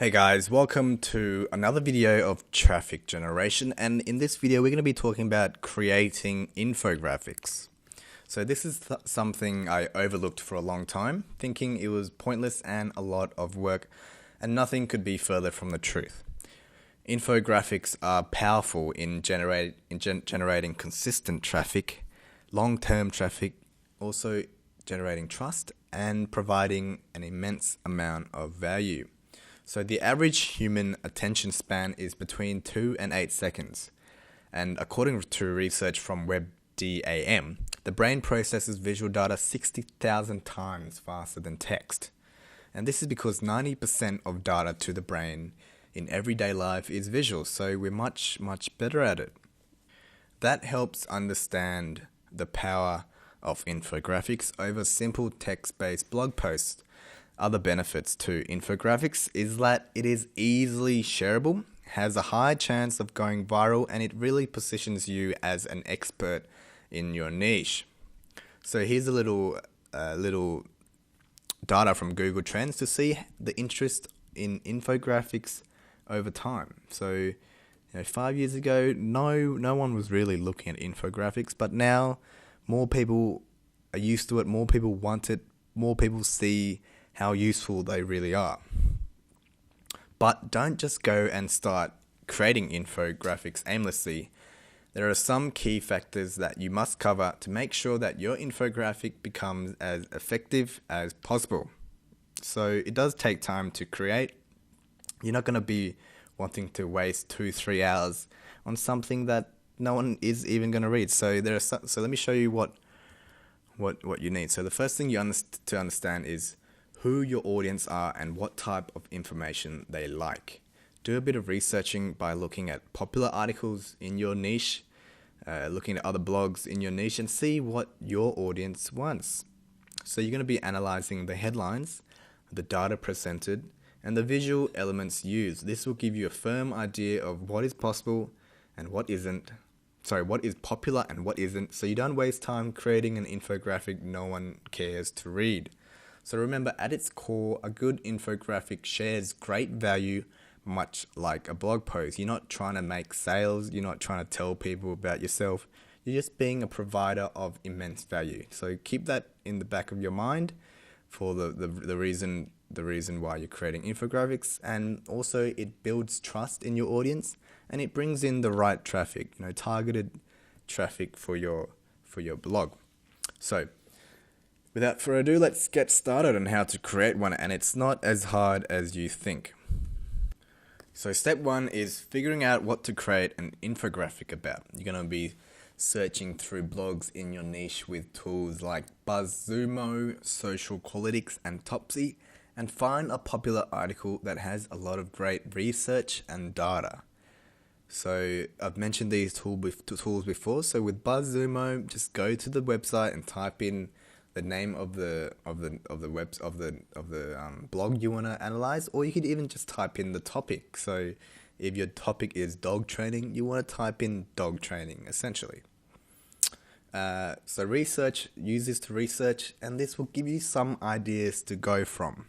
Hey guys, welcome to another video of traffic generation, and in this video we're going to be talking about creating infographics. So this is something I overlooked for a long time, thinking it was pointless and a lot of work, and nothing could be further from the truth. Infographics are powerful in generating consistent traffic, long-term traffic, also generating trust and providing an immense amount of value. So the average human attention span is between 2 and 8 seconds. And according to research from WebDAM, the brain processes visual data 60,000 times faster than text. And this is because 90% of data to the brain in everyday life is visual, so we're much better at it. That helps understand the power of infographics over simple text-based blog posts. Other benefits to infographics is that it is easily shareable, has a high chance of going viral, and it really positions you as an expert in your niche. So here's a little data from Google Trends to see the interest in infographics over time. So 5 years ago, no one was really looking at infographics, but now more people are used to it, more people want it, more people see how useful they really are. But don't just go and start creating infographics aimlessly. There are some key factors that you must cover to make sure that your infographic becomes as effective as possible. So it does take time to create. You're not going to be wanting to waste 2-3 hours on something that no one is even going to read. So let me show you what you need. So the first thing to understand is who your audience are and what type of information they like. Do a bit of researching by looking at popular articles in your niche, looking at other blogs in your niche, and see what your audience wants. So you're going to be analyzing the headlines, the data presented, and the visual elements used. This will give you a firm idea of what is possible and what isn't. What is popular and what isn't, so you don't waste time creating an infographic no one cares to read. So remember, at its core, a good infographic shares great value, much like a blog post. You're not trying to make sales, you're not trying to tell people about yourself, you're just being a provider of immense value. So keep that in the back of your mind for the reason why you're creating infographics, and also it builds trust in your audience and it brings in the right traffic, targeted traffic for your blog. So without further ado, let's get started on how to create one, and it's not as hard as you think. So step 1 is figuring out what to create an infographic about. You're going to be searching through blogs in your niche with tools like BuzzSumo, Socialpolitics, and Topsy, and find a popular article that has a lot of great research and data. So I've mentioned these tools before. So with BuzzSumo, just go to the website and type in the name of the blog you want to analyze, or you could even just type in the topic. So if your topic is dog training, you want to type in dog training essentially. So use this to research, and this will give you some ideas to go from.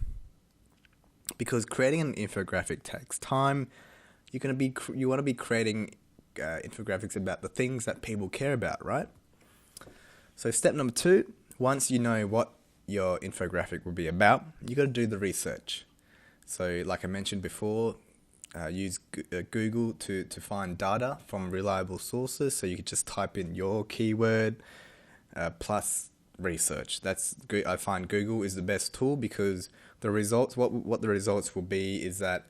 Because creating an infographic takes time. You want to be creating infographics about the things that people care about, right? So step number 2. Once you know what your infographic will be about, you got to do the research. So like I mentioned before, use Google to find data from reliable sources. So you could just type in your keyword plus research. I find Google is the best tool, because the results, what the results will be is that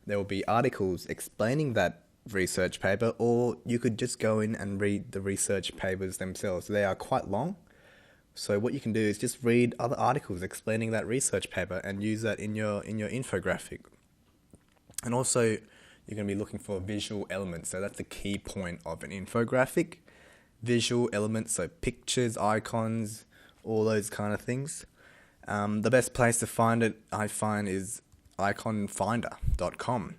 there will be articles explaining that research paper, or you could just go in and read the research papers themselves. They are quite long. So what you can do is just read other articles explaining that research paper and use that in your infographic. And also, you're going to be looking for visual elements. So that's the key point of an infographic. Visual elements, so pictures, icons, all those kind of things. The best place to find it, I find, is iconfinder.com.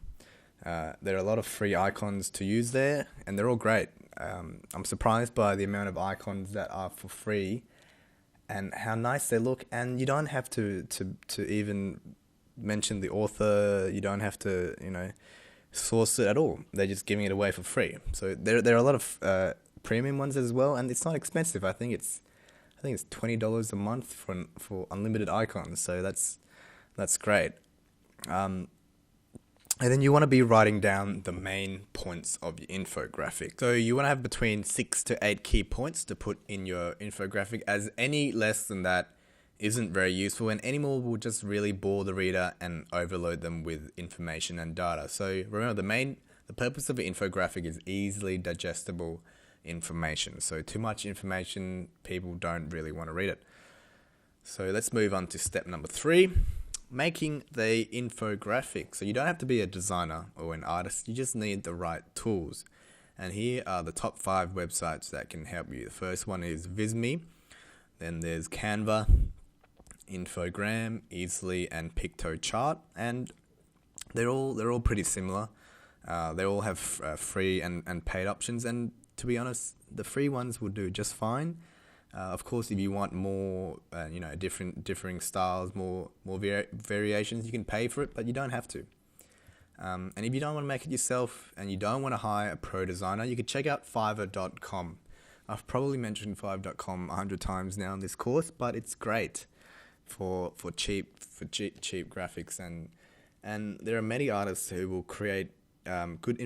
There are a lot of free icons to use there, and they're all great. I'm surprised by the amount of icons that are for free and how nice they look, and you don't have to even mention the author. You don't have to, source it at all. They're just giving it away for free. So there are a lot of premium ones as well, and it's not expensive. I think it's $20 a month for unlimited icons. So that's great. And then you want to be writing down the main points of your infographic. So you want to have between 6 to 8 key points to put in your infographic, as any less than that isn't very useful, and any more will just really bore the reader and overload them with information and data. So remember, the purpose of an infographic is easily digestible information. So too much information, people don't really want to read it. So let's move on to step number 3. Making the infographic. So you don't have to be a designer or an artist, you just need the right tools. And here are the top 5 websites that can help you. The first one is Visme, then there's Canva, Infogram, Easily, and Pictochart, and they're all pretty similar. They all have free and paid options, and to be honest, the free ones will do just fine. Of course, if you want more, differing styles, more variations, you can pay for it, but you don't have to. And if you don't want to make it yourself and you don't want to hire a pro designer, you could check out Fiverr.com. I've probably mentioned Fiverr.com 100 times now in this course, but it's great for cheap graphics, and there are many artists who will create great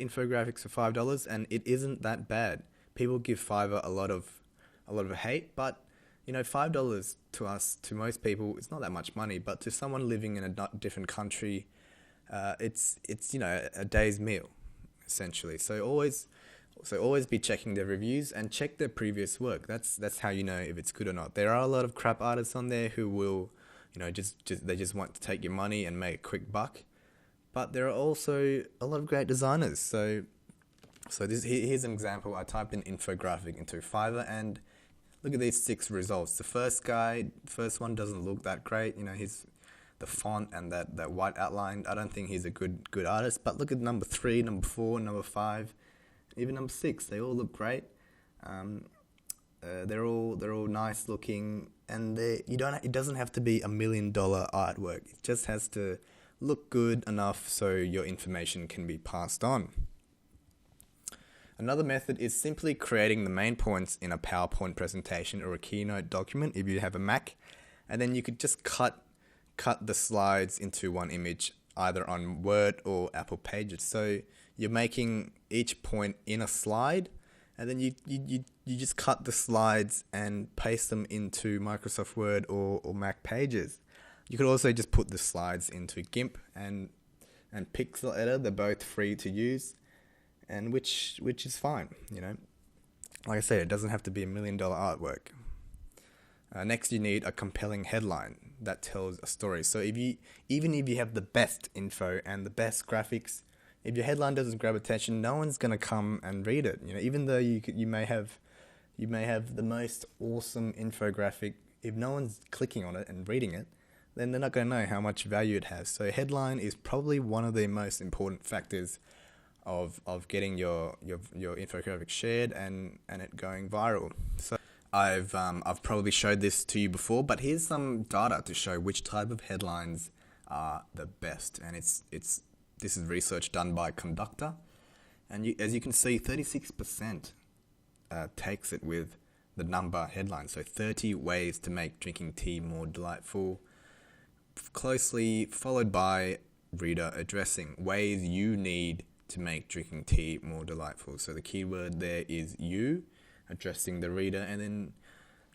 infographics for $5, and it isn't that bad. People give Fiverr a lot of hate, but $5 to us, to most people, it's not that much money, but to someone living in a different country, it's a day's meal, essentially. So always be checking their reviews and check their previous work. That's how you know if it's good or not. There are a lot of crap artists on there who will, they just want to take your money and make a quick buck, but there are also a lot of great designers. So here's an example. I typed in infographic into Fiverr, and look at these 6 results. The first one doesn't look that great. The font and that white outline. I don't think he's a good artist. But look at number 3, number 4, number 5, even number 6. They all look great. They're all nice looking, and it doesn't have to be $1 million artwork. It just has to look good enough so your information can be passed on. Another method is simply creating the main points in a PowerPoint presentation or a Keynote document if you have a Mac, and then you could just cut the slides into one image, either on Word or Apple Pages. So you're making each point in a slide, and then you just cut the slides and paste them into Microsoft Word or Mac Pages. You could also just put the slides into GIMP and Pixel Editor. They're both free to use, and which is fine. Like I said, it doesn't have to be $1 million artwork. Next, you need a compelling headline that tells a story. So even if you have the best info and the best graphics, if your headline doesn't grab attention, no one's gonna come and read it. Even though you may have the most awesome infographic, if no one's clicking on it and reading it, then they're not gonna know how much value it has. So headline is probably one of the most important factors of getting your infographic shared and it going viral. So I've probably showed this to you before, but here's some data to show which type of headlines are the best, and this is research done by Conductor, and as you can see, 36% takes it with the number headline. So 30 ways to make drinking tea more delightful, closely followed by reader addressing, ways you need to make drinking tea more delightful. So the keyword there is you, addressing the reader, and then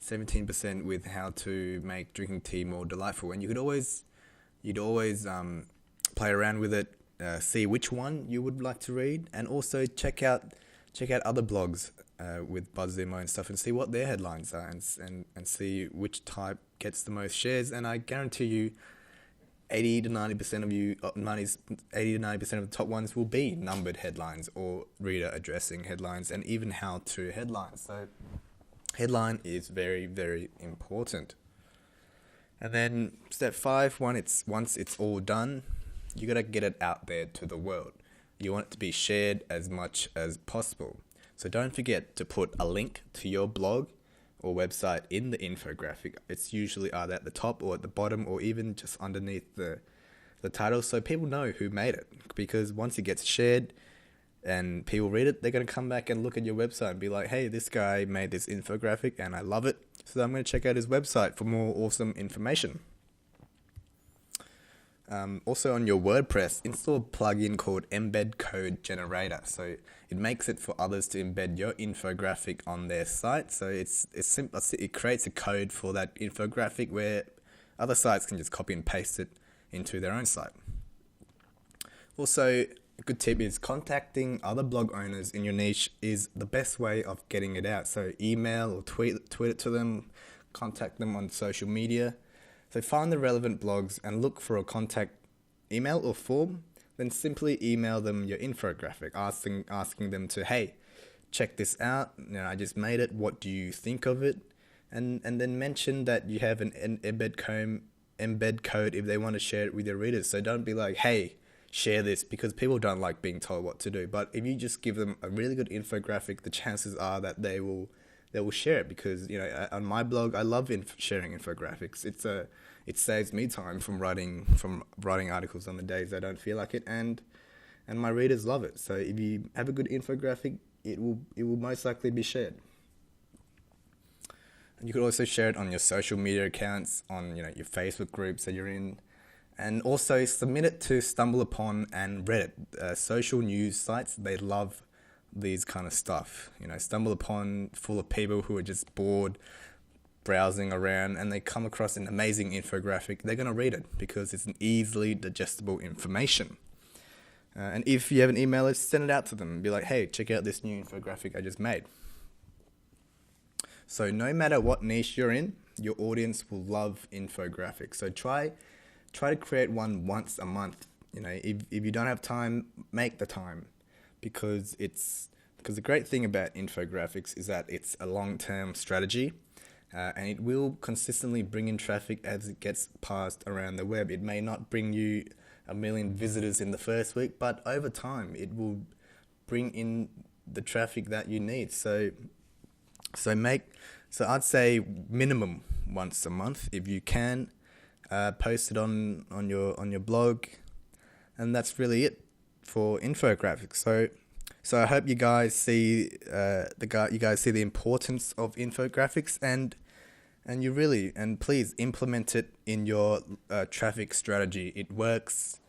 17% with how to make drinking tea more delightful. And you'd always play around with it, see which one you would like to read, and also check out other blogs with BuzzSumo and stuff, and see what their headlines are, and see which type gets the most shares. And I guarantee you, 80 to 90% of the top ones will be numbered headlines or reader addressing headlines, and even how-to headlines. So headline is very, very important. And then step 5, once it's all done, you gotta get it out there to the world. You want it to be shared as much as possible. So don't forget to put a link to your blog or website in the infographic. It's usually either at the top or at the bottom, or even just underneath the the title, so people know who made it. Because once it gets shared and people read it, they're going to come back and look at your website and be like, hey, this guy made this infographic and I love it, so I'm going to check out his website for more awesome information. Also on your WordPress, install a plugin called Embed Code Generator. So it makes it for others to embed your infographic on their site. So it's simple. It creates a code for that infographic where other sites can just copy and paste it into their own site. Also, a good tip is contacting other blog owners in your niche is the best way of getting it out. So email or tweet it to them, contact them on social media. So find the relevant blogs and look for a contact email or form, then simply email them your infographic, asking them to, hey, check this out, I just made it, what do you think of it? And then mention that you have an embed code if they want to share it with your readers. So don't be like, hey, share this, because people don't like being told what to do. But if you just give them a really good infographic, the chances are that they will share it, because on my blog I love sharing infographics. It saves me time from writing articles on the days I don't feel like it, and my readers love it. So if you have a good infographic, it will most likely be shared. And you could also share it on your social media accounts, on your Facebook groups that you're in, and also submit it to StumbleUpon and Reddit, social news sites. They love these kind of stuff. StumbleUpon, full of people who are just bored browsing around, and they come across an amazing infographic. They're going to read it because it's an easily digestible information. And if you have an email list, send it out to them and be like, hey, check out this new infographic I just made. So no matter what niche you're in, your audience will love infographics. So try to create one once a month. If you don't have time, make the time, because the great thing about infographics is that it's a long-term strategy, and it will consistently bring in traffic as it gets passed around the web. It may not bring you 1 million visitors in the first week, but over time it will bring in the traffic that you need. So I'd say minimum once a month if you can. Post it on your blog, and that's really it for infographics. So I hope you guys see the importance of infographics, and please implement it in your traffic strategy. It works.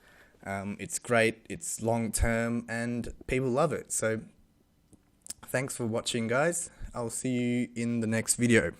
It's great. It's long term, and people love it. So thanks for watching, guys. I'll see you in the next video.